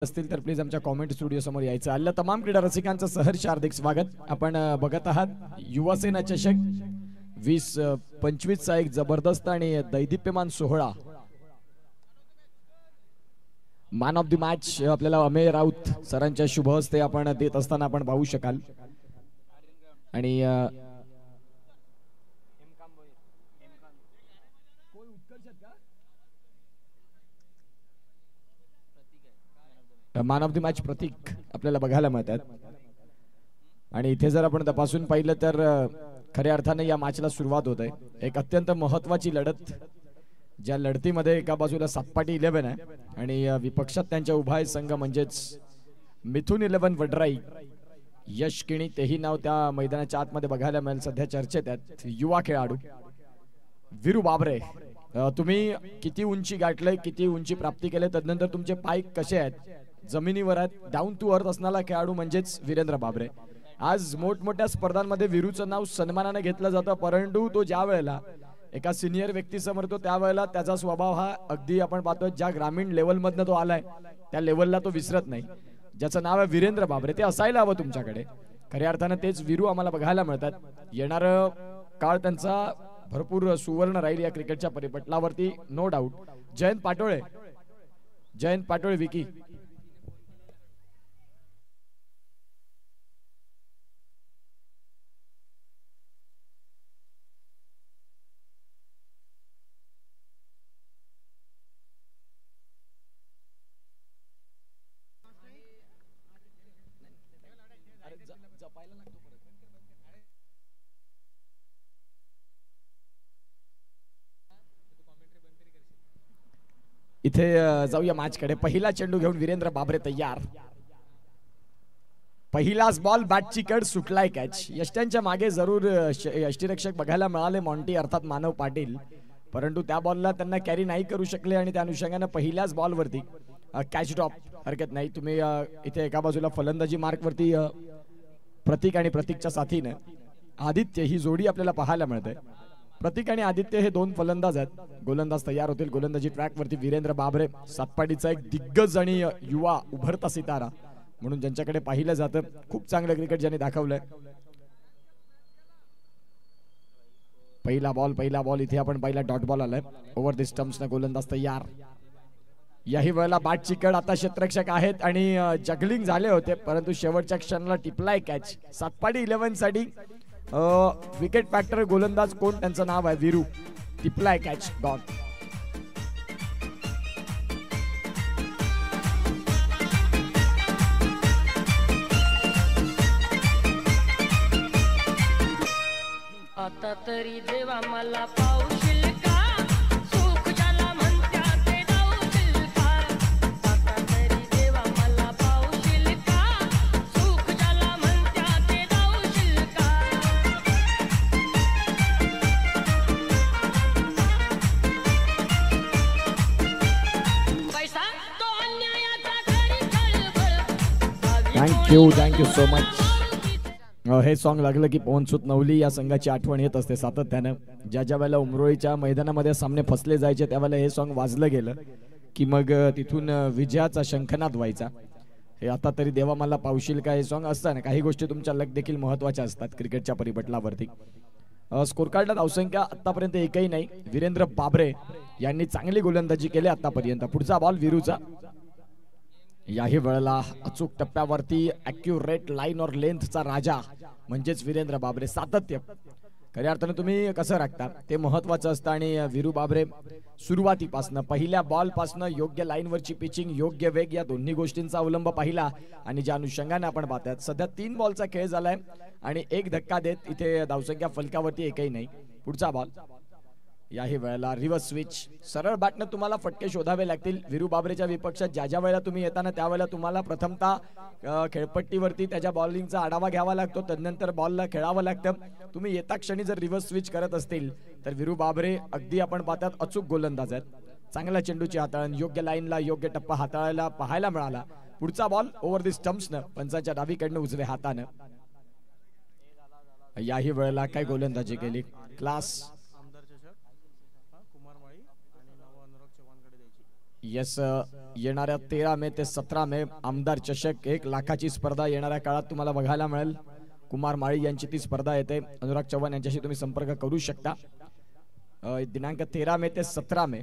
असतील तर प्लीज आमच्या कॉमेंट स्टुडिओ समोर यायचं. आल्या तमाम क्रीडा रसिकांचं सहर्ष हार्दिक स्वागत. आपण बघत आहात युवासेना चषक 2025 चा एक जबरदस्त आणि दैदिप्यमान सोहळा. मॅन ऑफ द मॅच आपल्याला अमेय राऊत सरांच्या शुभ हस्ते आपण देत असताना आपण पाहू शकाल. आणि मॅन ऑफ द मॅच प्रतीक आपल्याला बघायला मिळतात. आणि इथे जर आपण तपासून पाहिलं तर खऱ्या अर्थाने या मॅचला सुरुवात होत आहे. एक अत्यंत महत्त्वाची लढत, ज्या लढतीमध्ये एका बाजूला सातपाटी 11 आहे आणि विपक्षात त्यांच्या उभा आहे संघ म्हणजेच मिथुन 11 वडराई. यश किणी तेही नाव त्या मैदानाच्या आतमध्ये बघायला मिळेल. सध्या चर्चेत आहेत युवा खेळाडू वीरू बाबरे. तुम्ही किती उंची गाठलंय, किती उंची प्राप्ती केले, तदनंतर तुमचे पाय कसे आहेत, जमिनीवर आहेत, डाऊन टू अर्थ असणारा खेळाडू म्हणजेच वीरेंद्र बाबरे. आज मोठमोठ्या स्पर्धांमध्ये वीरूचं नाव सन्मानाने घेतलं जातं, परंतु तो ज्या वेळेला एका सिनियर व्यक्तीसमोर तो त्यावेळेला त्याचा स्वभाव हा अगदी आपण पाहतो ज्या ग्रामीण लेवलमधनं तो आलाय त्या लेवलला तो विसरत नाही. ज्याचं नाव आहे वीरेंद्र बाबरे, ते असायला हवं तुमच्याकडे. खऱ्या अर्थानं तेच वीरू आम्हाला बघायला मिळतात. येणारं काळ त्यांचा भरपूर सुवर्ण राहील या क्रिकेटच्या परिपटलावरती, नो डाऊट. जयंत पाटोळे विकी. इथे जाऊया मॅचकडे. पहिला चेंडू घेऊन वीरेंद्र बाबरे तयार. पहिलाच बॉल, बॅटची कड, सुटलाय कॅच. यष्ट्यांच्या मागे जरूर यष्टीरक्षक बघायला मिळाले, मॉन्टी अर्थात मानव पाटील, परंतु त्या बॉलला त्यांना कॅरी नाही करू शकले आणि त्या अनुषंगाने पहिल्याच बॉलवरती कॅच ड्रॉप. हरकत नाही. तुम्ही इथे एका बाजूला फलंदाजी मार्क वरती प्रतीक आणि प्रतीकच्या साथीने आदित्य ही जोडी आपल्याला पाहायला मिळते. प्रतीक आणि आदित्य हे दोन फलंदाज आहेत. गोलंदाज तयार होतील. गोलंदाजी ट्रॅक वरती वीरेंद्र बाबरे, सातपाडीचा एक दिग्गज आणि युवा उभरता सितारा म्हणून ज्यांच्याकडे पाहिलं जातं. खूप चांगलं क्रिकेट ज्यांनी दाखवलंय. पहिला बॉल इथे आपण पहिला डॉट बॉल आलाय. ओव्हर द स्टम्प्स ने गोलंदाज तयार. याही वेळेला बॅटची कड. आता क्षेत्ररक्षक आहेत आणि जगलिंग झाले होते, परंतु शेवटच्या क्षणाला टिपलाय कॅच. सातपाडी 11 साठी विकेट फॅक्टर गोलंदाज कोण, त्यांचं नाव आहे वीरू. टिपलाय catch, dot. आता तरी देवा मला पावशील का, सुख ज्याला म्हणत्या ते जाऊशील का. आता तरी देवा मला पावशील का, सुख ज्याला म्हणत्या ते जाऊशील का. पैसा तो अन्यायाचा घरी खळबळ. Thank you so much. हे सॉन्ग लागलं की पवनसुत नवली या संघाची आठवण येत असते सातत्यानं. ज्या वेळेला उमरोळीच्या मैदानामध्ये सामने फसले जायचे त्यावेळेला हे सॉन्ग वाजलं गेलं की मग तिथून विजयाचा शंखनाद व्हायचा. हे आता तरी देवा मला पावशील का हे सॉन्ग असतं ना. काही गोष्टी तुमच्या लक देखील महत्वाच्या असतात क्रिकेटच्या परिपटलावरती. स्कोर कार्डला धावसंख्या आतापर्यंत एकही नाही. वीरेंद्र बाबरे यांनी चांगली गोलंदाजी केली आतापर्यंत. पुढचा बॉल वीरूचा. याही वेळेला अचूक टप्प्यावरती ॲक्युरेट लाईन और लेंथचा राजा म्हणजेच वीरेंद्र बाबरे. सातत्य खऱ्या अर्थाने तुम्ही कसं राखता ते महत्वाचं असतं. आणि वीरू बाबरे सुरुवातीपासनं पहिल्या बॉल पासनं योग्य लाईनवरची पिचिंग, योग्य वेग या दोन्ही गोष्टींचा अवलंब पाहिला आणि ज्या अनुषंगाने आपण पाहतात सध्या 3 बॉलचा खेळ झालाय आणि एक धक्का देत इथे धावसंख्या फलकावरती एकही नाही. पुढचा बॉल. याही वेळेला रिव्हर्स स्विच. सरळ बॅटने तुम्हाला फटके शोधावे लागतील. वीरू बाबरेच्या विपक्षात ज्या वेळेला तुम्ही येताना त्यावेळेला तुम्हाला प्रथमतः खेळपट्टीवरती त्याच्या बॉलिंगचा आढावा घ्यावा लागतो, तदनंतर बॉलला खेळावं लागतं. तुम्ही येता क्षणी जर रिव्हर्स स्विच करत असतील तर वीरू बाबरे अगदी आपण पाहतात अचूक गोलंदाज आहेत. चांगल्या चेंडूची हाताळण, योग्य लाईनला योग्य टप्पा हाताळायला पाहायला मिळाला. पुढचा बॉल ओव्हर द स्टम्प्सनं पंचाच्या डावीकडनं उजव्या हातानं. याही वेळेला काय गोलंदाजी केली, क्लास. यस, येणाऱ्या 13 मे ते 17 मे आमदार चषक 1 लाखाची स्पर्धा येणाऱ्या काळात तुम्हाला बघायला मिळेल. कुमार माळी यांची ती स्पर्धा येते. अनुराग चव्हाण यांच्याशी तुम्ही संपर्क करू शकता. दिनांक 13 मे ते 17 मे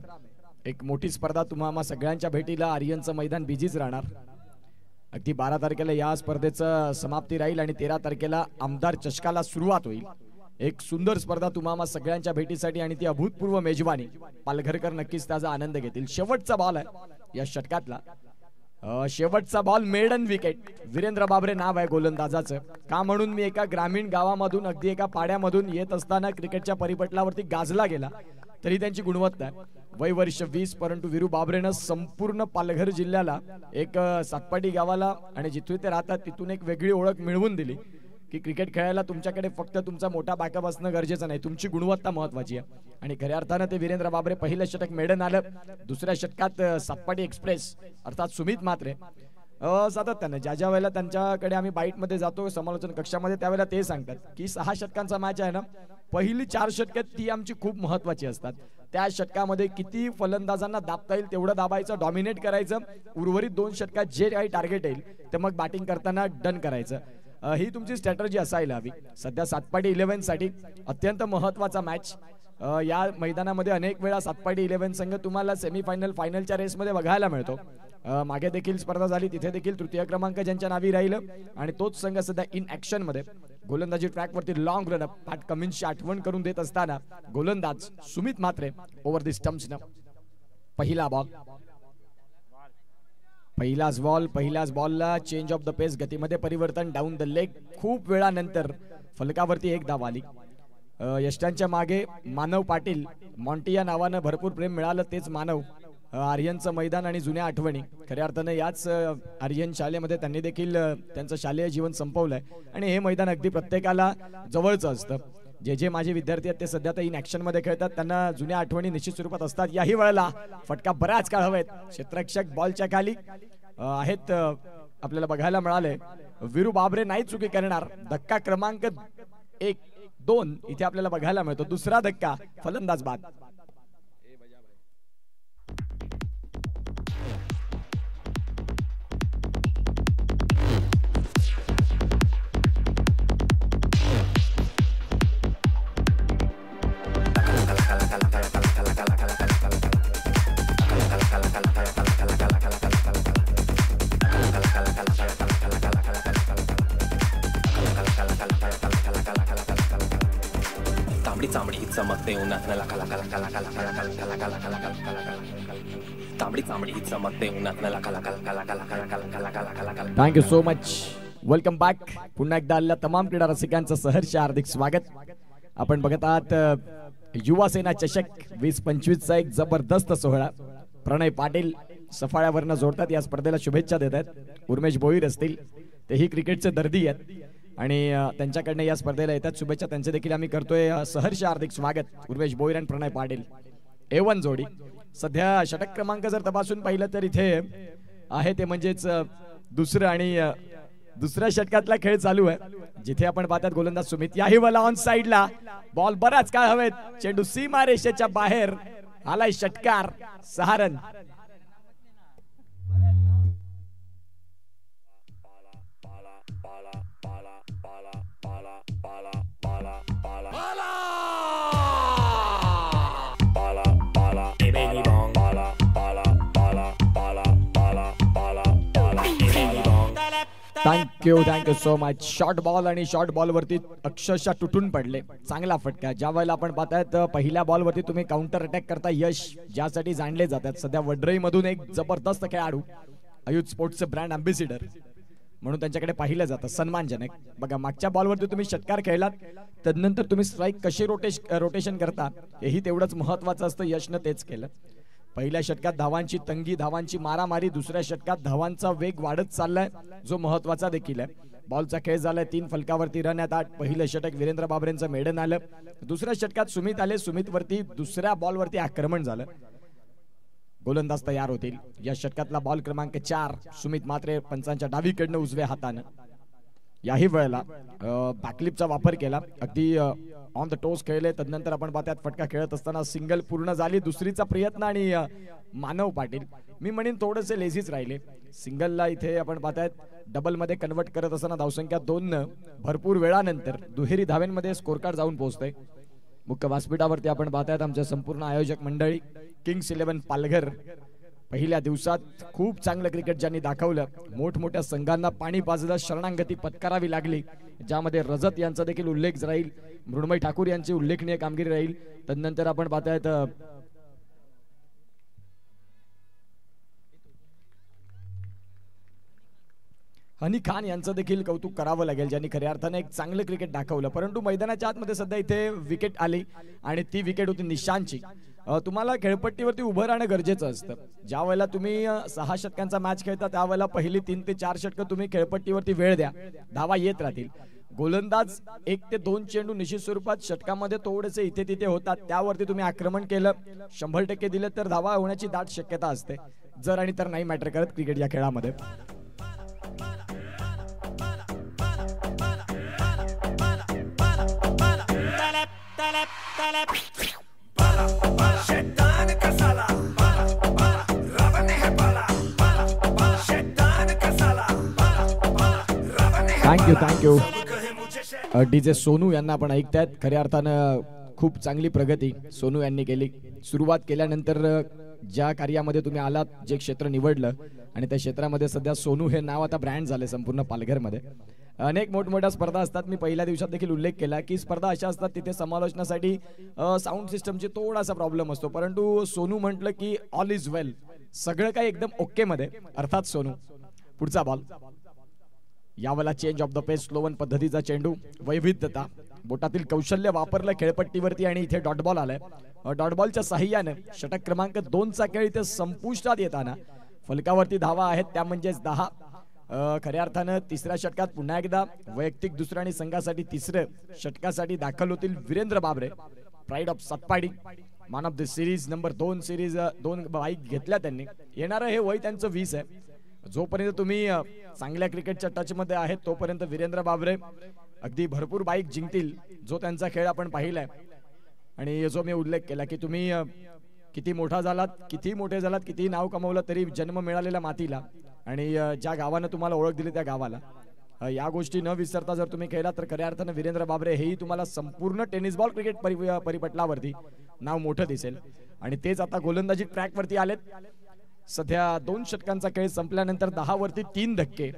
एक मोठी स्पर्धा तुम्हाला सगळ्यांच्या भेटीला. आर्यनचं मैदान बिझीच राहणार. अगदी 12 तारखेला या स्पर्धेचं समाप्ती राहील आणि 13 तारखेला आमदार चषकाला सुरुवात होईल. एक सुंदर स्पर्धा तुम्हाला सगळ्यांच्या भेटीसाठी आणि ती अभूतपूर्व मेजवानी. पालघरकर नक्कीच त्याचा आनंद घेतील. शेवटचा बॉल आहे या षटकातला. शेवटचा बॉल मेडन विकेट. वीरेंद्र बाबरे नाव आहे गोलंदाजाचं. का म्हणून मी एका ग्रामीण गावामधून अगदी एका पाड्यामधून येत असताना क्रिकेटच्या परिपटलावरती गाजला गेला तरी त्यांची गुणवत्ता आहे. वय वर्ष 20, परंतु वीरू बाबरेनं संपूर्ण पालघर जिल्ह्याला एक सातपाटी गावाला आणि जिथून ते राहतात तिथून एक वेगळी ओळख मिळवून दिली की क्रिकेट खेळायला तुमच्याकडे फक्त तुमचा मोठा बॅकअप असणं गरजेचं नाही, तुमची गुणवत्ता महत्वाची आहे. आणि खऱ्या अर्थानं ते वीरेंद्र बाबरे पहिलं षटक मेडन आलं. दुसऱ्या षटकात सातपाटी एक्सप्रेस अर्थात सुमित म्हात्रे सातत्यानं ज्या वेळेला त्यांच्याकडे आम्ही बाईटमध्ये जातो समालोचन कक्षामध्ये त्यावेळेला ते सांगतात की 6 षटकांचा मॅच आहे ना, पहिली 4 षटके ती आमची खूप महत्वाची असतात. त्या षटकामध्ये किती फलंदाजांना दाबता येईल तेवढं दाबायचं, डॉमिनेट करायचं. उर्वरित 2 षटकात जे काही टार्गेट येईल ते मग बॅटिंग करताना डन करायचं. ही तुमची स्ट्रॅटर्जी असायला हवी. सध्या सातपाटी 11 साठी अत्यंत महत्वाचा मॅच. या मैदानामध्ये अनेक वेळा सातपाटी 11 संघ तुम्हाला सेमीफायनल फायनलच्या रेसमध्ये बघायला मिळतो. मागे देखील स्पर्धा झाली, तिथे देखील तृतीय क्रमांक ज्यांच्या नावी राहिलं आणि तोच संघ सध्या इन ऍक्शन मध्ये. गोलंदाजी ट्रॅकवरती लॉंग रन पॅट कमिन्सची आठवण करून देत असताना गोलंदाज सुमित म्हात्रे ओव्हर द स्टंप्सनं. पहिला बॉल, पहिल्याच बॉलला चेंज ऑफ द पेस, गतीमध्ये परिवर्तन, डाऊन द लेग. खूप वेळानंतर फलकावरती एक धाव आली. यष्टांच्या मागे मानव पाटील, मॉन्टी या नावानं भरपूर प्रेम मिळालं. तेच मानव. आर्यनचं मैदान आणि जुन्या आठवणी. खऱ्या अर्थानं याच आर्यन शाळेमध्ये त्यांनी देखील त्यांचं शालेय जीवन संपवलंय आणि हे मैदान अगदी प्रत्येकाला जवळचं असतं. जे माझे विद्यार्थी आहेत ते सध्या तर इन ऍक्शन मध्ये खेळतात, त्यांना जुन्या आठवणी निश्चित स्वरूपात असतात. याही वेळेला फटका बराच काळ हवेत. क्षेत्ररक्षक बॉलच्या खाली आहेत आपल्याला बघायला मिळाले. वीरू बाबरे नाही चुकी करणार. धक्का क्रमांक 1, 2 इथे आपल्याला बघायला मिळतो. दुसरा धक्का, फलंदाज बाद. तांबडी चमकते उन्हात लका लका लका लका लका लका लका लका लका तांबडी चमकते उन्हात लका लका लका लका लका लका लका लका. Thank you so much. Welcome back. पुन्हा एकदा आलेल्या तमाम क्रीडा रसिकांचं सहर्ष हार्दिक स्वागत. आपण बघत आहात युवा सेना चषक 2025 चा एक जबरदस्त सोहळा. प्रणय पाटील सफाळ्यावरनं जोडतात. या स्पर्धेला शुभेच्छा देत आहेत. उर्मेश भोईर असतील, तेही क्रिकेटचे दर्दी आहेत आणि त्यांच्याकडनं या स्पर्धेला येतात. शुभेच्छा त्यांचे देखील आम्ही करतोय. सहर्ष हार्दिक स्वागत. उर्मेश भोईर आणि प्रणय पाटील A1 जोडी. सध्या षटक क्रमांक जर तपासून पाहिलं तर इथे आहे ते म्हणजेच दुसरं आणि दुसऱ्या षटकातला खेळ चालू आहे, जिथे आपण पाहतात गोलंदाज सुमित. याही वाला ऑन साइडला बॉल बराच काळ हवेत. चेंडू सीमा रेषेच्या बाहेर आलाय. षटकार, 6 run. Thank you so much. Short ball आणि शॉर्ट बॉल वरती अक्षरशः तुटून पडले. चांगला फटका. ज्या वेळेला आपण पाहतायत पहिल्या बॉल वरती तुम्ही काउंटर अटॅक करता यश ज्यासाठी जाणले जातात. सध्या वडरई मधून एक जबरदस्त खेळाडू, अयुध स्पोर्ट्सचे ब्रँड अँबॅसिडर म्हणून त्यांच्याकडे पाहिलं जातं. सन्मानजनक. बघा मागच्या बॉलवरती तुम्ही षटकार खेळलात, त्यानंतर तुम्ही स्ट्राईक कशी रोटेशन करता हेही तेवढंच महत्वाचं असतं. यशनं तेच केलं. पहिल्या षटकात धावांची तंगी, धावांची मारामारी. दुसऱ्या षटकात धावांचा वेग वाढत चाललाय, जो महत्वाचा देखील आहे. बॉलचा खेळ झालाय. 3 फलकावरती रन आहेत. 8. पहिलं षटक वीरेंद्र बाबरेंचं मेडन आलं. दुसऱ्या षटकात सुमित आले. सुमित वरती दुसऱ्या बॉलवरती आक्रमण झालं. गोलंदाज तयार होतील. या षटकातला बॉल क्रमांक 4 सुमित म्हात्रे पंचांच्या डावीकडनं उजव्या हातानं. याही वेळेला बॅकलिपचा वापर केला. अगदी ऑन द टोस खेळले. तदनंतर आपण पाहतात फटका खेळत असताना सिंगल पूर्ण झाली. दुसरीचा प्रयत्न आणि मानव पाटील मी म्हणेन थोडेसे लेझीच राहिले. सिंगलला इथे आपण पाहतात डबल मध्ये कन्वर्ट करत असताना धावसंख्या 2 भरपूर वेळानंतर दुहेरी धाव्यांमध्ये स्कोर कार्ड जाऊन पोहोचते. मुख्य व्यासपीठावरती आपण पाहतात आमच्या संपूर्ण आयोजक मंडळी किंग्स 11 पालघर. पहिल्या दिवसात खूप चांगलं क्रिकेट ज्यांनी दाखवलं, मोठमोठ्या संघांना पाणी पाजलं, शरणागती पत्करावी लागली, ज्यामध्ये रजत यांचा देखील उल्लेख राहील, मृण्मयी ठाकूर यांची उल्लेखनीय कामगिरी राहील. तदनंतर आपण पाहतायत हनी खान यांचं देखील कौतुक करावं लागेल, ज्यांनी खऱ्या अर्थाने एक चांगलं क्रिकेट दाखवलं. परंतु मैदानाच्या आतमध्ये सध्या इथे विकेट आली आणि ती विकेट होती निशांतची. तुम्हाला खेळपट्टीवरती उभं राहणं गरजेचं असतं. ज्या वेळेला तुम्ही 6 षटकांचा मॅच खेळता त्यावेळेला पहिली 3 ते 4 षटकं तुम्ही खेळपट्टीवरती वेळ द्या, धावा येत राहतील. गोलंदाज 1 ते 2 चेंडू निश्चित स्वरूपात षटकामध्ये थोडेसे इथे तिथे होतात, त्यावरती तुम्ही आक्रमण केलं 100% दिलं तर धावा होण्याची दाट शक्यता असते. जर आणि तर नाही मॅटर करत क्रिकेट या खेळामध्ये. थँक्यू डीजे सोनू यांना आपण ऐकतायत. खऱ्या अर्थानं खूप चांगली प्रगती सोनू यांनी केली. सुरुवात केल्यानंतर ज्या कार्यामध्ये तुम्ही आलात, जे क्षेत्र निवडलं आणि त्या क्षेत्रामध्ये सध्या सोनू हे नाव आता ब्रँड झाले संपूर्ण पालघरमध्ये. अनेक मोठमोठ्या स्पर्धा असतात. मी पहिल्या दिवसात देखील उल्लेख केला की स्पर्धा अशा असतात तिथे समालोचनासाठी साऊंड सिस्टमची थोडासा प्रॉब्लेम असतो, परंतु सोनू म्हटलं की ऑल इज वेल, सगळं काही एकदम ओके मध्ये. अर्थात सोनू पुढचा बॉल यावेळेला change of the pace, slow one पद्धतीचा चेंडू, वैविध्यता, बोटातील कौशल्य वापरलं खेळपट्टीवरती आणि इथे डॉट बॉल आलाय. डॉट बॉलच्या साह्याने षटक क्रमांक 2चा खेळ इथे संपुष्टात येताना फलकावरती धावा आहेत त्या म्हणजेच 10. खऱ्या अर्थानं तिसऱ्या षटकात पुन्हा एकदा वैयक्तिक दुसरं आणि संघासाठी तिसरं षटकासाठी दाखल होतील Virendra Babare, pride of Satpadi, man of the series number 2 series 2 bike घेतल्या त्यांनी. येणारं हे वय त्यांचं 20 आहे. जोपर्यंत तुम्ही चांगल्या क्रिकेटच्या टच मध्ये आहेत तोपर्यंत वीरेंद्र बाबरे अगदी भरपूर बाईक जिंकतील, जो त्यांचा खेळ आपण पाहिलाय. आणि जो मी उल्लेख केला की तुम्ही किती मोठा झालात, किती मोठे झालात, किती नाव कमवलं तरी जन्म मिळालेला मातीला आणि ज्या गावानं तुम्हाला ओळख दिली त्या गावाला, या गोष्टी न विसरता जर तुम्ही केला तर खऱ्या अर्थानं वीरेंद्र बाबरे हेही तुम्हाला संपूर्ण टेनिस बॉल क्रिकेट परिपटलावरती नाव मोठं दिसेल. आणि तेच आता गोलंदाजी ट्रॅक वरती आलेत. सध्या 2 षटकांचा खेळ संपल्यानंतर 10 वरती 3 धक्के.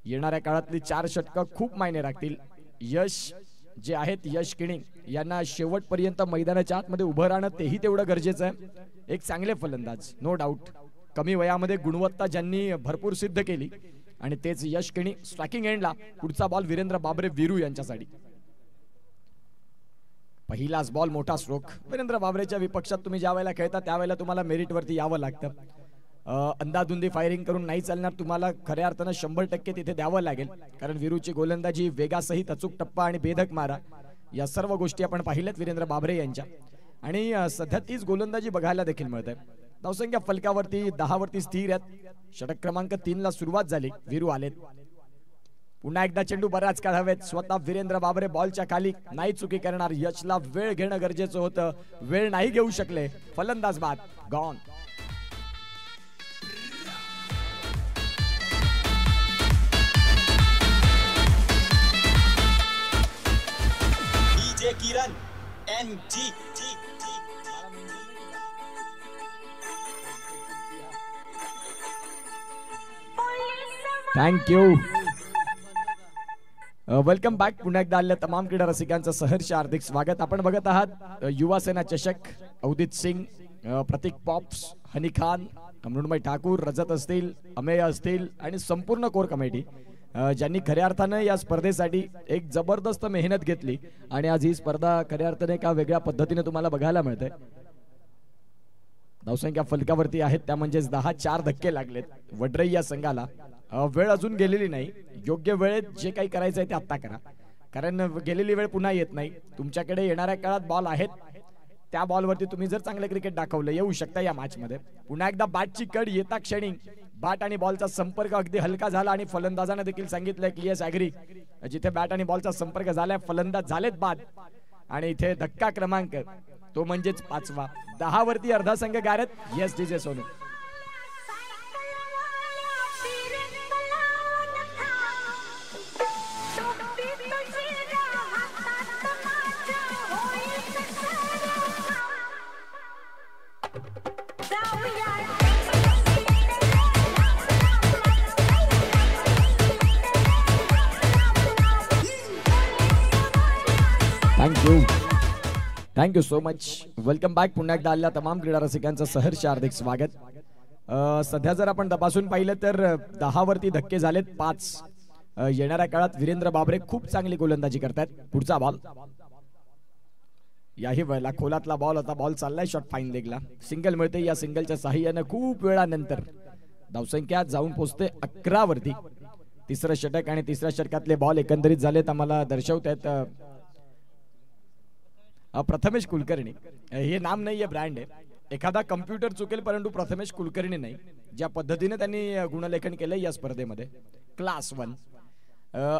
येणाऱ्या काळातली 4 षटकं खूप मायने राखतील. यश जे आहेत, यश किणी यांना शेवटपर्यंत मैदानाच्या आतमध्ये उभं राहणं तेही तेवढं गरजेचं आहे. एक चांगले फलंदाज नो डाऊट, कमी वयामध्ये गुणवत्ता ज्यांनी भरपूर सिद्ध केली आणि तेच यश किणी. स्ट्रायकिंग एंडला पुढचा बॉल वीरेंद्र बाबरे वीरू यांच्यासाठी. पहिलाच बॉल मोठा स्ट्रोक. वीरेंद्र बाबरेच्या विपक्षात तुम्ही ज्या वेळेला खेळता त्यावेळेला तुम्हाला मेरिट वरती यावं लागतं. अंदाधुंदी फायरिंग करून नाही चालणार, तुम्हाला खऱ्या अर्थानं 100% तिथे द्यावं लागेल. कारण वीरूची गोलंदाजी वेगासहित अचूक टप्पा आणि बेधक मारा या सर्व गोष्टी आपण पाहिल्यात वीरेंद्र बाबरे यांच्या. आणि सध्या तीच गोलंदाजी बघायला देखील मिळते. धावसंख्या फलकावरती 10 वरती स्थिर आहेत. षटक क्रमांक 3 ला सुरुवात झाली. वीरू आलेत. पुन्हा एकदा चेंडू बराच काळ हवेत. स्वतः वीरेंद्र बाबरे बॉलच्या खाली नाही चुकी करणार. यशला वेळ घेणं गरजेचं होतं, वेळ नाही घेऊ शकले. फलंदाज बाद गॉन. डीजे किरण एनजी. थँक्यू. Welcome back. पुन्हा एकदा आलेल्या तमाम क्रीडा रसिकांचं सहर्ष हार्दिक स्वागत. आपण बघत आहात युवा सेना चषक. अवधीत सिंग, प्रतीक पॉप्स, हनी खान, मृण्मयी ठाकूर, रजत असतील, अमेय असतील आणि संपूर्ण कोर कमिटी ज्यांनी खऱ्या अर्थानं या स्पर्धेसाठी एक जबरदस्त मेहनत घेतली आणि आज ही स्पर्धा खऱ्या अर्थाने एका वेगळ्या पद्धतीने तुम्हाला बघायला मिळते. धावसंख्या फलकावरती आहेत त्या म्हणजेच 10. 4 धक्के लागलेत वडरई या संघाला. वेळ अजून गेलेली नाही. योग्य वेळेत जे काही करायचं आहे ते आत्ता करा, कारण गेलेली वेळ पुन्हा येत नाही. तुमच्याकडे येणाऱ्या काळात बॉल आहेत, त्या बॉलवरती तुम्ही जर चांगले क्रिकेट दाखवलं येऊ शकता या मॅच मध्ये. पुन्हा एकदा बॅटची कड येता क्षणी बॅट आणि बॉलचा संपर्क अगदी हलका झाला आणि फलंदाजाने देखील सांगितलंय की येस ॲग्री, जिथे बॅट आणि बॉलचा संपर्क झालाय फलंदाज झालेत बाद. आणि इथे धक्का क्रमांक तो म्हणजेच 5वा. 10 वरती अर्धा संघ गारत. Yes DJ Sonu. Thank you so much. Welcome back. पुन्हा एकदा आलेल्या तमाम क्रीडा रसिकांचं सहर्ष हार्दिक स्वागत. सध्या जर आपण तपासून पाहिलं तर 10 वरती धक्के झालेत 5. येणाऱ्या काळात वीरेंद्र बाबरे खूप चांगली गोलंदाजी करतात. पुढचा बॉल याही वेळेला खोलातला बॉल होता. बॉल चाललाय शॉट फाईन लेगला. सिंगल मिळते. या सिंगलच्या साहाय्यानं खूप वेळानंतर धावसंख्या जाऊन पोहोचते 11 वरती. तिसरं षटक आणि तिसऱ्या षटकातले बॉल एकंदरीत झालेत आम्हाला दर्शवतात प्रथमेश कुलकर्णी. हे नाम नाहीये, ब्रँड आहे. एखादा कम्प्युटर चुकेल परंतु प्रथमेश कुलकर्णी नाही. ज्या पद्धतीने त्यांनी गुणलेखन केलंय या स्पर्धेमध्ये क्लास 1.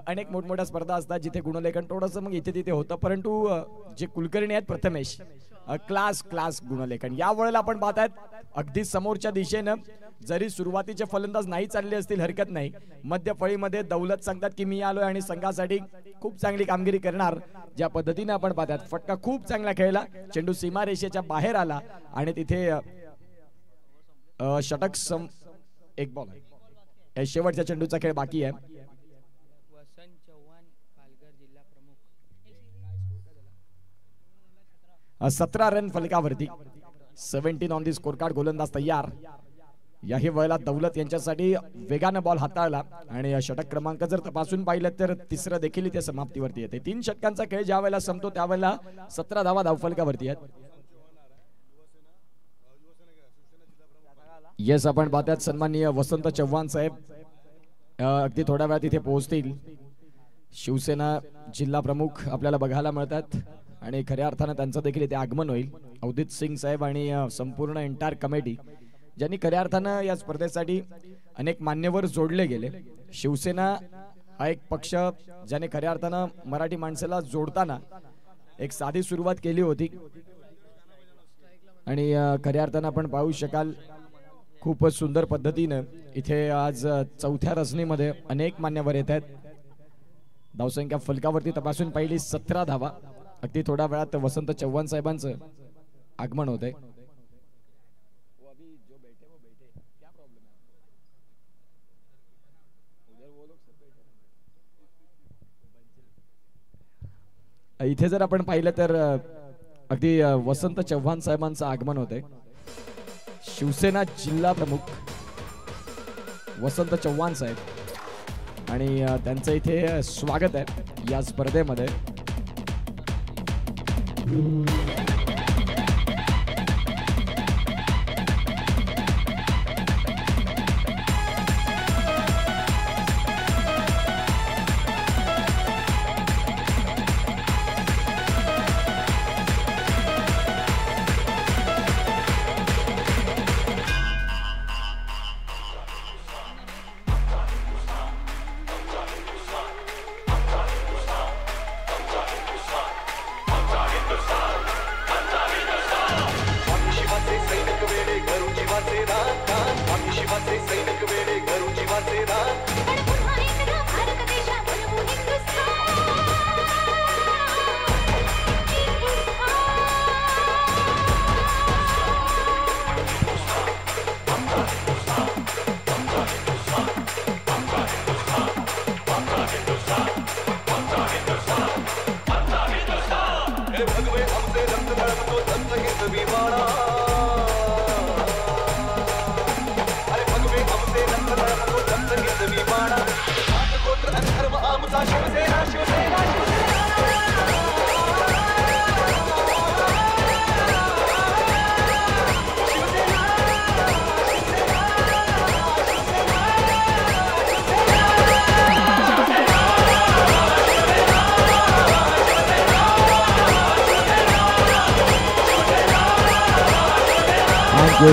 अनेक मोठमोठ्या स्पर्धा असतात जिथे गुणलेखन थोडंसं मग इथे तिथे होतं, परंतु जे कुलकर्णी आहेत प्रथमेश क्लास गुणलेखन. या वेळेला आपण पाहतायत अगदी समोरच्या दिशेनं जरी सुरुवातीचे फलंदाज नाही चालले असतील हरकत नाही. मध्य फळीमध्ये दौलत सांगतात की मी आलोय आणि संघासाठी खूप चांगली कामगिरी करणार. ज्या पद्धतीने आपण पाहतात फटका खूप चांगला खेळला. चेंडू सीमारेषेच्या बाहेर आला आणि तिथे षटक एक बॉल आहे. शेवटच्या चेंडूचा खेळ बाकी आहे. 17 रन फलकावरती. 17 ऑन दी स्कोर कार्ड. गोलंदाज तयार. याही वेळेला दौलत यांच्यासाठी वेगानं बॉल हाताळला आणि षटक क्रमांक जर तपासून पाहिलं तर तिसरं देखील इथे समाप्तीवरती येते. 3 षटकांचा खेळ ज्या वेळेला संपतो त्यावेळेला 17 धावा धावफलकावरती आहेत. येस आपण पाहतात सन्माननीय वसंत चव्हाण साहेब अगदी थोड्या वेळात इथे पोहोचतील. शिवसेना जिल्हा प्रमुख आपल्याला बघायला मिळतात आणि खऱ्या अर्थानं त्यांचं देखील इथे आगमन होईल. अवधूत सिंग साहेब आणि संपूर्ण एंटायर कमिटी ज्यांनी खऱ्या अर्थानं या स्पर्धेसाठी अनेक मान्यवर जोडले गेले. शिवसेना हा एक पक्ष ज्याने खऱ्या अर्थानं मराठी माणसाला जोडताना एक साधी सुरुवात केली होती आणि खऱ्या अर्थानं आपण पाहू शकाल खूपच सुंदर पद्धतीनं इथे आज चौथ्या रचनेमध्ये अनेक मान्यवर येत आहेत. धावसंख्या फलकावरती तपासून पाहिली 17 धावा. अगदी थोड्या वेळात वसंत चव्हाण साहेबांचं आगमन होत आहे. इथे जर आपण पाहिलं तर अगदी वसंत चव्हाण साहेबांचं आगमन होत आहे. शिवसेना जिल्हा प्रमुख वसंत चव्हाण साहेब आणि त्यांचं इथे स्वागत आहे या स्पर्धेमध्ये.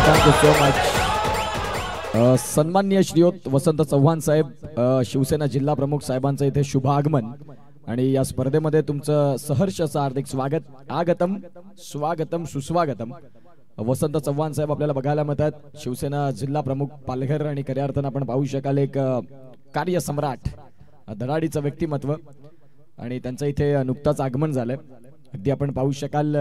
Thank you so much. सन्माननीय श्रीयुत वसंत चव्हाण साहेब, शिवसेना जिल्हा प्रमुख साहेबांचं इथे शुभ आगमन आणि या स्पर्धेमध्ये तुमचं सहर्ष असं हार्दिक स्वागत. आगतम स्वागतम सुस्वागतम. वसंत चव्हाण साहेब आपल्याला बघायला मिळतात. शिवसेना जिल्हा प्रमुख पालघर आणि खऱ्या अर्थानं आपण पाहू शकाल एक कार्यसम्राट, धडाडीचं व्यक्तिमत्व आणि त्यांचं इथे नुकताच आगमन झालंय. अगदी आपण पाहू शकाल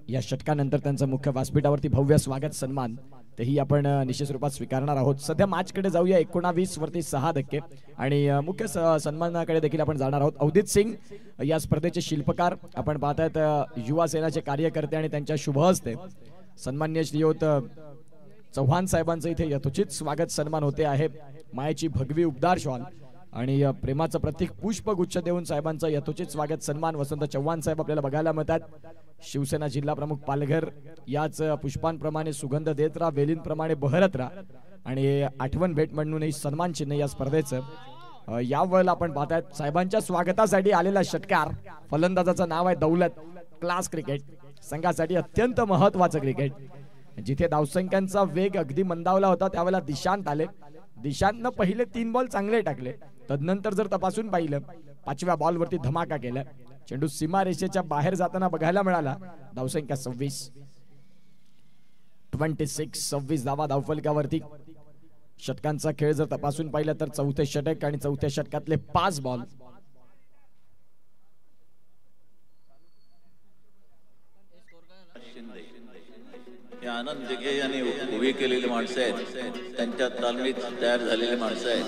या षटकानंतर त्यांचं मुख्य व्यासपीठावरती भव्य स्वागत सन्मान तेही आपण निश्चित रूपात स्वीकारणार आहोत. सध्या मॅचकडे जाऊया. 19 वरती 6 धक्के आणि मुख्य सन्मानाकडे देखील आपण जाणार आहोत. अवधीत सिंग या स्पर्धेचे शिल्पकार आपण पाहतायत, युवा सेनाचे कार्यकर्ते आणि त्यांच्या शुभ हस्ते सन्माननीय श्रीयुत चव्हाण साहेबांचं इथे यथोचित स्वागत सन्मान होते आहे. मायेची भगवी उबदार शॉल आणि प्रेमाचं प्रतीक पुष्पगुच्छ देऊन साहेबांचं यथोचित स्वागत सन्मान वसंत चव्हाण साहेब आपल्याला बघायला मिळतात. शिवसेना जिल्हा प्रमुख पालघर याच पुष्पांप्रमाणे सुगंध देत राहा, वेलींप्रमाणे बहरत राहा आणि आठवण भेट म्हणूनही सन्मान चिन्ह या स्पर्धेचं या वेळेला आपण पाहतायत. साहेबांच्या स्वागतासाठी आलेला षटकार, फलंदाजाचं नाव आहे दौलत. क्लास क्रिकेट संघासाठी अत्यंत महत्वाचं क्रिकेट. जिथे धावसंख्यांचा वेग अगदी मंदावला होता त्यावेळेला दिशांत आले. दिशांतनं पहिले 3 बॉल चांगले टाकले. तदनंतर जर तपासून पाहिलं 5व्या बॉलवरती धमाका केला. चेंडू सीमारेषेच्या बाहेर जाताना बघायला मिळाला. धावसंख्या 26 धावा धावफलकावरती. षटकांचा खेळ जर तपासून पाहिलं तर चौथे षटक आणि चौथ्या षटकातले 5 बॉल. आनंद दिघे यांनी उभी केलेली माणसं आहेत, त्यांच्या तालमीत तयार झालेली माणसं आहेत.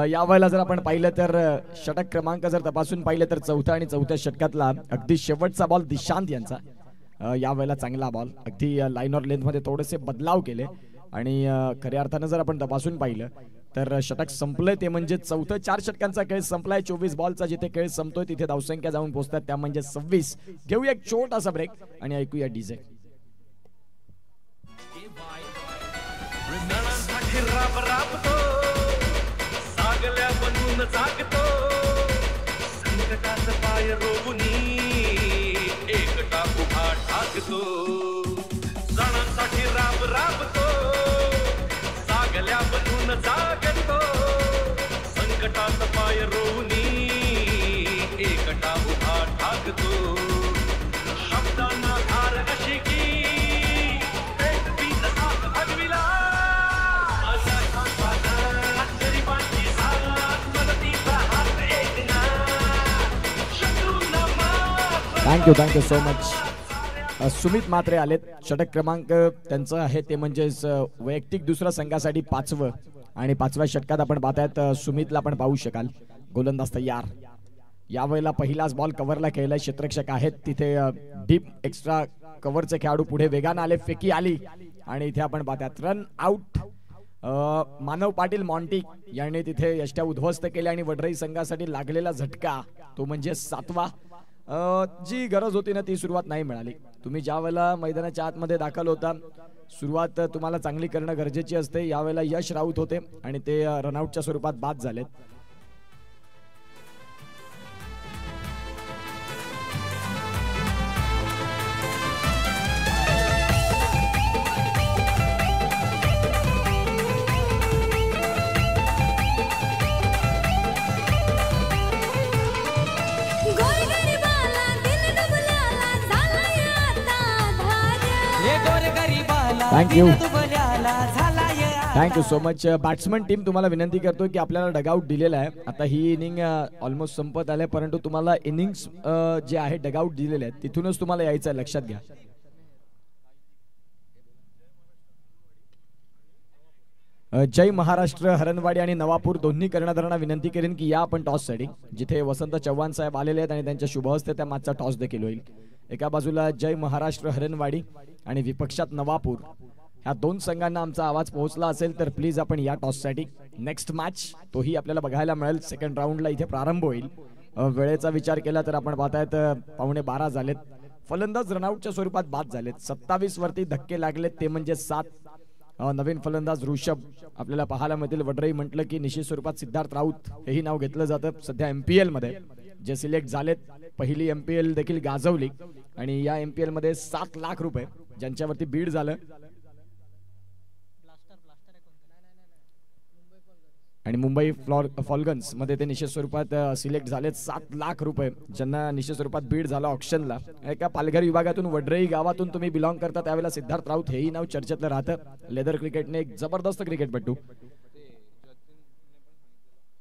या वेळेला जर आपण पाहिलं तर षटक क्रमांक जर तपासून पाहिलं तर चौथ्या आणि चौथ्या षटकातला अगदी शेवटचा बॉल दिशांत यांचा. या वेळेला चांगला बॉल, अगदी लाईन ऑर लेंथ मध्ये थोडेसे बदलाव केले आणि खऱ्या अर्थानं जर आपण तपासून पाहिलं तर षटक संपलंय ते म्हणजे चौथं. 4 षटकांचा खेळ संपलाय. 24 बॉलचा जिथे खेळ संपतोय तिथे धावसंख्या जाऊन पोहोचतात त्या म्हणजे 26. घेऊया एक छोटासा ब्रेक आणि ऐकूया डीजे. सागल्या बनून जागतो संकटात पाय रोवुनी एकटा उभा ठाकतो. सणांसाठी राब राबतो सागल्या बनून जागतो संकटात पाय रोवुनी एकटा उभा ठाकतो. शब्दांना धार अशी की एक बीज साथ भगविला. Thank you so much. Sumit Matre आलेत. षटक क्रमांक त्यांचं आहे ते म्हणजे वैयक्तिक दुसऱ्या संघासाठी 5वं आणि 5व्या षटकात आपण पाहतायत सुमितला आपण पाहू शकाल. गोलंदाज तयार. यावेळेला पहिलाच बॉल कव्हरला खेळलाय. क्षेत्ररक्षक आहेत तिथे. डीप एक्स्ट्रा कव्हरचे खेळाडू पुढे वेगानं आले. फेकी आली आणि इथे आपण पाहतायत रन आउट. मानव पाटील मॉन्टिक यांनी तिथे यष्ट्या उद्ध्वस्त केल्या आणि वडराई संघासाठी लागलेला झटका तो म्हणजे 7वा. जी गरज होती ना ती सुरुवात नाही मिळाली. तुम्ही ज्या वेळेला मैदानाच्या आतमध्ये दाखल होता सुरुवात तुम्हाला चांगली करणं गरजेची असते. यावेळेला यश राऊत होते आणि ते रनआउटच्या स्वरूपात बाद झालेत. Thank you so much. Batsman team तुम्हाला विनंती करतो की आपल्याला डगआउट दिलेला आहे. आता ही इनिंग ऑलमोस्ट संपत आले परंतु तुम्हाला इनिंग्स जे आहे डगआउट दिलेले आहेत तिथूनच तुम्हाला यायचं आहे, लक्षात घ्या. जय महाराष्ट्र हरणवाडी आणि नवापूर दोन्ही कर्णधारांना विनंती करेन की या आपण टॉससाठी. जिथे वसंत चव्हाण साहेब आलेले आहेत आणि त्यांच्या शुभ हस्ते त्या मॅचचा टॉस देखील होईल. एका बाजूला जय महाराष्ट्र हरणवाडी आणि विपक्षात नवापूर. ह्या 2 संघांना आमचा आवाज पोहोचला असेल तर प्लीज आपण या टॉससाठी. नेक्स्ट मॅच तोही आपल्याला बघायला मिळेल. सेकंड राऊंडला इथे प्रारंभ होईल. वेळेचा विचार केला तर आपण पाहतायत 11:15 झालेत. फलंदाज रनआउटच्या स्वरूपात बाद झालेत. 27 वरती धक्के लागलेत, ते म्हणजे 7. नवीन फलंदाज ऋषभ आपल्याला पाहायला मिळतील. वडराई म्हटलं की निश्चित स्वरूपात सिद्धार्थ राऊत हेही नाव घेतलं जातं. सध्या MPL मध्ये जे सिलेक्ट झालेत, पहिली MPL देखील गाजवली आणि या MPL मध्ये 7 लाख रुपये ज्यांच्यावरती बीड झालं आणि मुंबई फॉल्कन्स मध्ये ते निश्चित स्वरूपात सिलेक्ट झालेत. 7 लाख रुपये ज्यांना निश्चित स्वरूपात बीड झाला ऑप्शनला. एका पालघर विभागातून वडराई गावातून तुम्ही बिलॉंग करता त्यावेळेला सिद्धार्थ राऊत हेही नाव चर्चेतलं राहतं. लेदर क्रिकेटने एक जबरदस्त क्रिकेटपटू.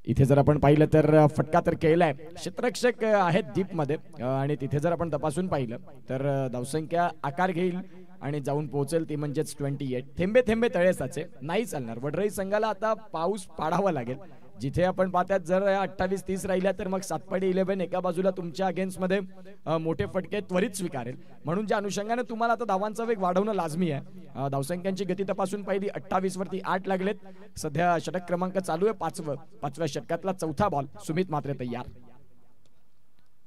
इथे जर आपण पाहिलं तर फटका तर केलाय. क्षेत्ररक्षक आहेत डीप मध्ये आणि तिथे जर आपण तपासून पाहिलं तर धावसंख्या आकार घेईल आणि जाऊन पोहोचेल ती म्हणजेच 28. थेंबे थेंबे तळे साचे नाही चालणार. वडराई संघाला आता पाऊस पाडावा लागेल. जिथे आपण पाहतात जर 28-30 राहिल्या तर मग सातपाडी 11 एका बाजूला तुमच्या अगेन्स्ट मध्ये मोठे फटके त्वरित स्वीकारेल. म्हणून ज्या अनुषंगाने तुम्हाला आता धावांचा वेग वाढवणं लाजमी आहे. धावसंख्यांची गती तपासून पाहिली. 28 वरती 8 लागलेत. सध्या षटक क्रमांक चालू आहे 5व्या षटकातला चौथा बॉल. सुमित मात्रे तयार.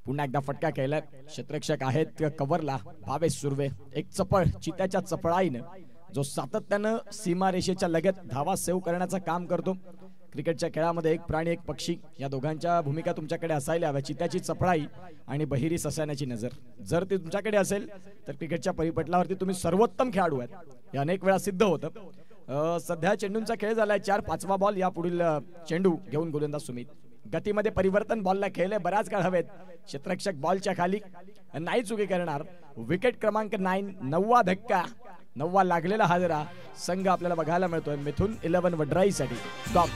पुन्हा एकदा फटका केलाय. क्षेत्ररक्षक आहेत कव्हरला भावेश सुर्वे. एक चपळ चित्याच्या चपळाईने जो सातत्यानं सीमारेषेच्या लगत धावा सेव्ह करण्याचं काम करतो. क्रिकेटच्या खेळामध्ये एक प्राणी एक पक्षी या दोघांच्या भूमिका तुमच्याकडे असायला हव्या. चित्याची चपळाई आणि बहिरी ससाण्याची नजर जर ती तुमच्याकडे असेल तर क्रिकेटच्या परिपटलावरती तुम्ही सर्वोत्तम खेळाडू आहेत. हे अनेक वेळा सिद्ध होतं. सध्या चेंडूंचा खेळ झालाय 4-5वा बॉल. या पुढील चेंडू घेऊन गोलंदाज सुमित. गतीमध्ये परिवर्तन. बॉलला खेळले बऱ्याच काळ हवेत. क्षेत्ररक्षक बॉलच्या खाली नाही चुकी करणार. विकेट क्रमांक 9. 9वा धक्का. 9वा लागलेला हादरा संघ आपल्याला बघायला मिळतोय. मिथुन 11 वडराईसाठी टॉप.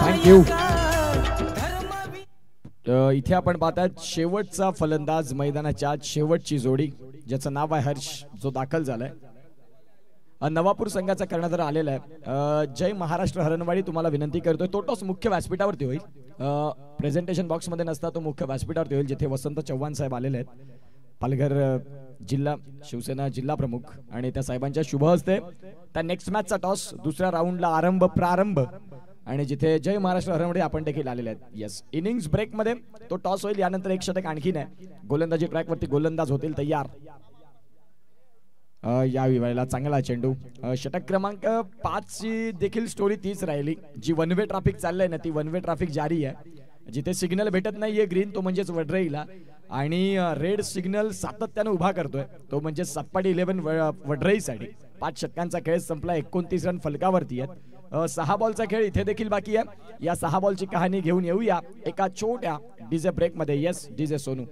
थँक्यू. इथे आपण पाहतात शेवटचा फलंदाज मैदानाच्या शेवटची जोडी ज्याचं नाव आहे हर्ष जो दाखल झालाय. नवापूर संघाचा कर्णधार आलेला आहे. जय महाराष्ट्र हरणवाडी तुम्हाला विनंती करतोय. तो टॉस मुख्य व्यासपीठावरती होईल. प्रेझेंटेशन बॉक्स मध्ये नसता तो मुख्य व्यासपीठावरती होईल जिथे वसंत चव्हाण साहेब आलेले आहेत. पालघर जिल्हा शिवसेना जिल्हा प्रमुख आणि त्या साहेबांच्या शुभ हस्ते त्या नेक्स्ट मॅचचा टॉस दुसऱ्या राऊंडला प्रारंभ आणि जिथे जय महाराष्ट्र हरणवाडी आपण देखील आलेले आहेत. येस इनिंग्स ब्रेक मध्ये तो टॉस होईल. यानंतर एक षटक आणखीन आहे. गोलंदाजी ट्रॅक वरती गोलंदाज होतील तयार. या वेळेला चांगला चेंडू. षटक क्रमांक 5 ची देखील स्टोरी तीच राहिली. जी वन वे ट्रॅफिक चाललंय ना ती वन वे ट्रॅफिक जारी आहे. जिथे सिग्नल भेटत नाहीये ग्रीन तो म्हणजेच वडराईला आणि रेड सिग्नल सातत्याने उभा करतोय तो म्हणजे सातपाडी 11 वडराईसाठी. 5 षटकांचा खेळ संपला. 29 रन फलकावरती आहेत. 6 बॉलचा खेळ इथे देखील बाकी आहे. या 6 बॉलची कहाणी घेऊन येऊया एका छोट्या डीजे ब्रेक मध्ये. Yes DJ Sonu.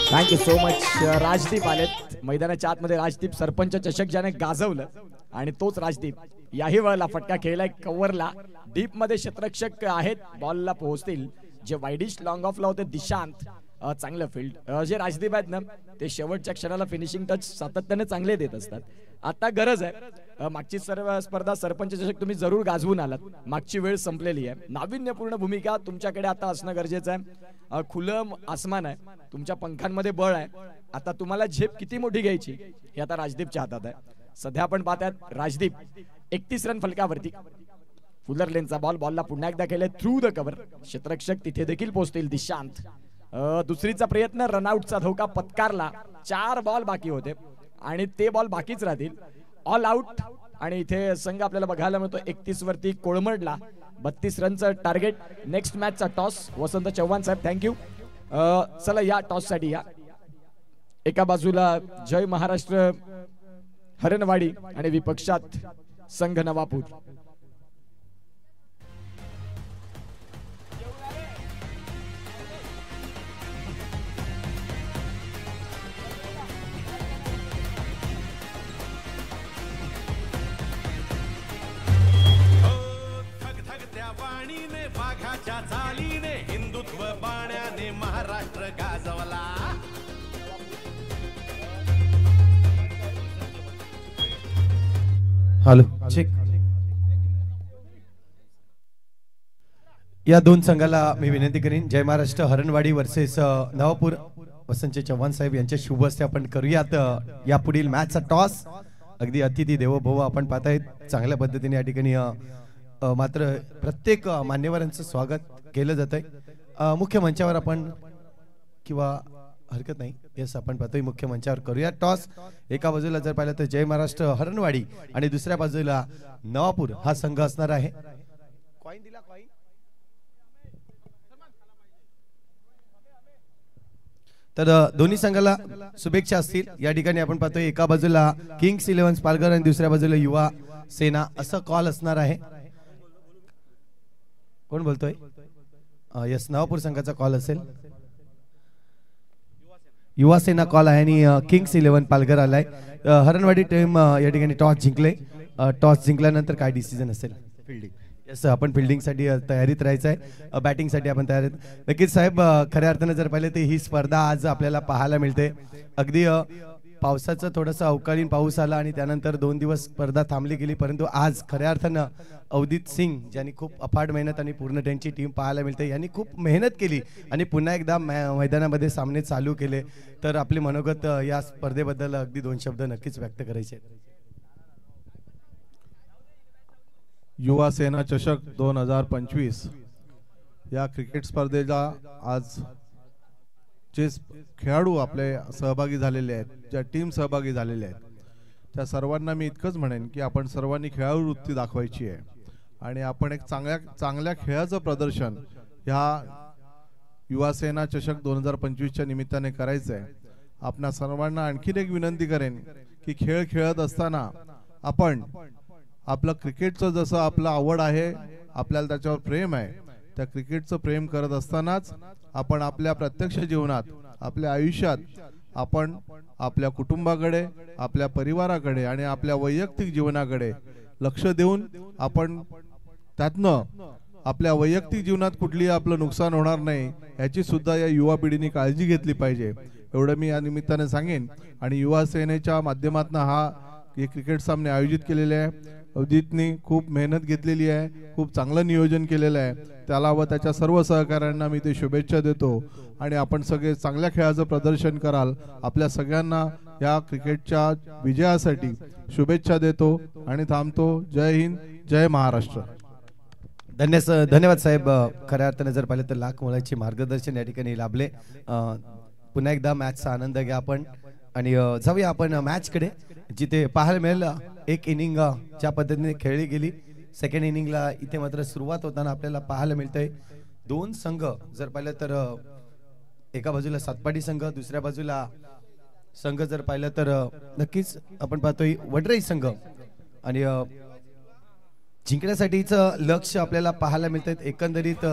Thank you so much. Rajdeep आलेत मैदानाच्या आतमध्ये. राजदीप सरपंच चषक ज्याने गाजवलं आणि तोच राजदीप याही वेळेला फटका खेळलाय कव्हरला. डीप मध्ये क्षेत्ररक्षक आहेत बॉलला पोहोचतील. जे वाईडिश लॉंग ऑफला होते दिशांत चांगलं फील्ड. जे राजदीप आहेत ना ते शेवटच्या क्षणाला फिनिशिंग टच सातत्याने चांगले देत असतात. आता गरज आहे. मागची सर्व स्पर्धा सरपंच चषक तुम्ही जरूर गाजवून आलात. मागची वेळ संपलेली आहे. नाविन्यपूर्ण भूमिका तुमच्याकडे आता असणं गरजेचं आहे. खुलं आसमान आहे. तुमच्या पंखांमध्ये बळ आहे. आता तुम्हाला झेप किती मोठी घ्यायची हे आता राजदीपच्या हातात आहे. सध्या आपण पाहतात राजदीप 31 रन फलकावरती. फुलर लेनचा बॉल. बॉलला पुन्हा एकदा केले थ्रू द कव्हर. क्षेत्ररक्षक तिथे देखील पोहोचतील दिशांत. दुसरीचा प्रयत्न. रनआउटचा धोका पत्कारला. 4 बॉल बाकी होते आणि ते बॉल बाकीच राहतील. ऑल आउट आणि इथे संघ आपल्याला बघायला मिळतो 31 वरती कोळमडला. 32 रनचं टार्गेट. नेक्स्ट मॅचचा टॉस वसंत चव्हाण साहेब थँक्यू. चला या टॉस साठी या. एका बाजूला जय महाराष्ट्र हरणवाडी आणि विपक्षात संघ नवापूर. त्या वाणीने वाघाच्या चालीने हिंदुत्व बाण्याने महाराष्ट्र गाजवला. Hello check. या दोन संघाला मी विनंती करीन, जय महाराष्ट्र हरणवाडी वर्सेस नवापूर वसंत चव्हाण साहेब यांच्या शुभ हस्ते आपण करूयात यापुढील मॅचचा टॉस. अगदी अतिथी देवो भव आपण पाहतायत चांगल्या पद्धतीने या ठिकाणी मात्र प्रत्येक मान्यवरांचं स्वागत केलं जात आहे. मुख्य मंचावर आपण किंवा हरकत नाही, येस आपण पाहतोय मुख्य मंचावर करूया टॉस. एका बाजूला जर पाहिलं तर जय महाराष्ट्र हरणवाडी आणि दुसऱ्या बाजूला नवापूर हा संघ असणार आहे. कॉइन दिला कॉइन. तर दोन्ही संघाला शुभेच्छा असतील. या ठिकाणी आपण पाहतोय एका बाजूला किंग्स 11 पालघर आणि दुसऱ्या बाजूला युवा सेना असं कॉल असणार आहे. कोण बोलतोय? यस नवापूर संघाचा कॉल असेल. युवा सेना कॉल आहे आणि किंग्स 11 पालघर आलाय. हरणवाडी टीम या ठिकाणी टॉस जिंकले. टॉस जिंकल्यानंतर काय डिसिजन असेल? फिल्डिंग. यस आपण फिल्डिंग साठी तयारीत राहायचं आहे. बॅटिंग साठी आपण तयारीत. नक्कीच साहेब खऱ्या अर्थाने जर पाहिलं तर ही स्पर्धा आज आपल्याला पाहायला मिळते. अगदी पावसाचं थोडंसं अवकाळीन पाऊस आला आणि त्यानंतर 2 दिवस स्पर्धा थांबली गेली, परंतु आज खऱ्या अर्थानं अवधीत सिंग ज्यांनी खूप अफाट मेहनत आणि पूर्ण त्यांची टीम पाहायला मिळते, यांनी खूप मेहनत केली आणि पुन्हा एकदा मैदानामध्ये सामने चालू केले. तर आपले मनोगत या स्पर्धेबद्दल अगदी 2 शब्द नक्कीच व्यक्त करायचे. युवा सेना चषक 2025 या क्रिकेट स्पर्धेला आज जे खेळाडू आपले सहभागी झालेले आहेत, ज्या टीम सहभागी झालेल्या आहेत, त्या सर्वांना मी इतकंच म्हणेन की आपण सर्वांनी खेळाडू वृत्ती दाखवायची आहे आणि आपण एक चांगल्या खेळाचं प्रदर्शन ह्या युवा सेना चषक 2025च्या निमित्ताने करायचं आहे. आपणा सर्वांना आणखीन एक विनंती करेन की खेळ खेळत असताना आपण आपलं क्रिकेटचं जसं आपलं आवड आहे, आपल्याला त्याच्यावर प्रेम आहे, त्या क्रिकेटचं प्रेम करत असतानाच आपण आपल्या प्रत्यक्ष जीवनात, आपल्या आयुष्यात आपण आपल्या कुटुंबाकडे, आपल्या परिवाराकडे आणि आपल्या वैयक्तिक जीवनाकडे लक्ष देऊन आपण त्यातनं आपल्या वैयक्तिक जीवनात कुठलीही आपलं नुकसान होणार नाही याची सुद्धा या युवा पिढीने काळजी घेतली पाहिजे, एवढं मी या निमित्ताने सांगेन. आणि युवा सेनेच्या माध्यमातून हे क्रिकेट सामने आयोजित केलेले आहे. अवधीतनी खूप मेहनत घेतलेली आहे, खूप चांगलं नियोजन केलेलं आहे. त्याला व त्याच्या सर्व सहकाऱ्यांना मी ते शुभेच्छा देतो आणि आपण सगळे चांगल्या खेळाचं प्रदर्शन कराल. आपल्या सगळ्यांना या क्रिकेटच्या विजयासाठी शुभेच्छा देतो आणि थांबतो. जय हिंद, जय महाराष्ट्र. धन्यवाद साहेब. खऱ्या अर्थाने जर पाहिलं तर लाख मोलाचे मार्गदर्शन या ठिकाणी लाभले. पुन्हा एकदा मॅचचा आनंद घ्या आपण आणि जाऊया आपण मॅचकडे, जिथे पाहायला मिळेल एक इनिंग ज्या पद्धतीने खेळली गेली. सेकंड इनिंगला इथे मात्र सुरुवात होताना आपल्याला पाहायला मिळतंय 2 संघ जर पाहिलं तर एका बाजूला सातपाडी संघ, दुसऱ्या बाजूला संघ जर पाहिलं तर नक्कीच आपण पाहतोय वडराई संघ आणि जिंकण्यासाठीचं लक्ष आपल्याला पाहायला मिळतंय. एकंदरीत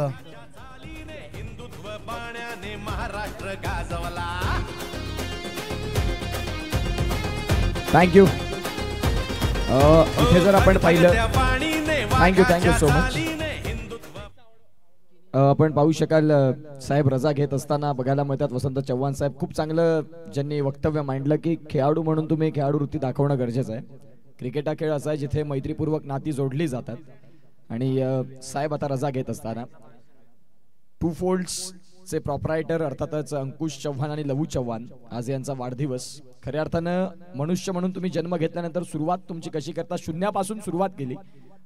हिंदुत्व बाण्याने महाराष्ट्र गाजवला. थँक्यू. इथे जर आपण पाहिलं, थँक्यू सो मच. आपण पाहू शकाल साहेब रजा घेत असताना बघायला मिळतात वसंत चव्हाण साहेब. खूप चांगलं ज्यांनी वक्तव्य मांडलं की खेळाडू म्हणून तुम्ही खेळाडू वृत्ती दाखवणं गरजेचं आहे. क्रिकेट हा खेळ असा आहे जिथे मैत्रीपूर्वक नाती जोडली जातात आणि साहेब आता रजा घेत असताना टू फोल्ड्सचे प्रॉपरायटर अर्थातच अंकुश चव्हाण आणि लहू चव्हाण, आज यांचा वाढदिवस. खऱ्या अर्थानं मनुष्य म्हणून तुम्ही जन्म घेतल्यानंतर सुरुवात तुमची कशी करता, शून्यापासून सुरुवात केली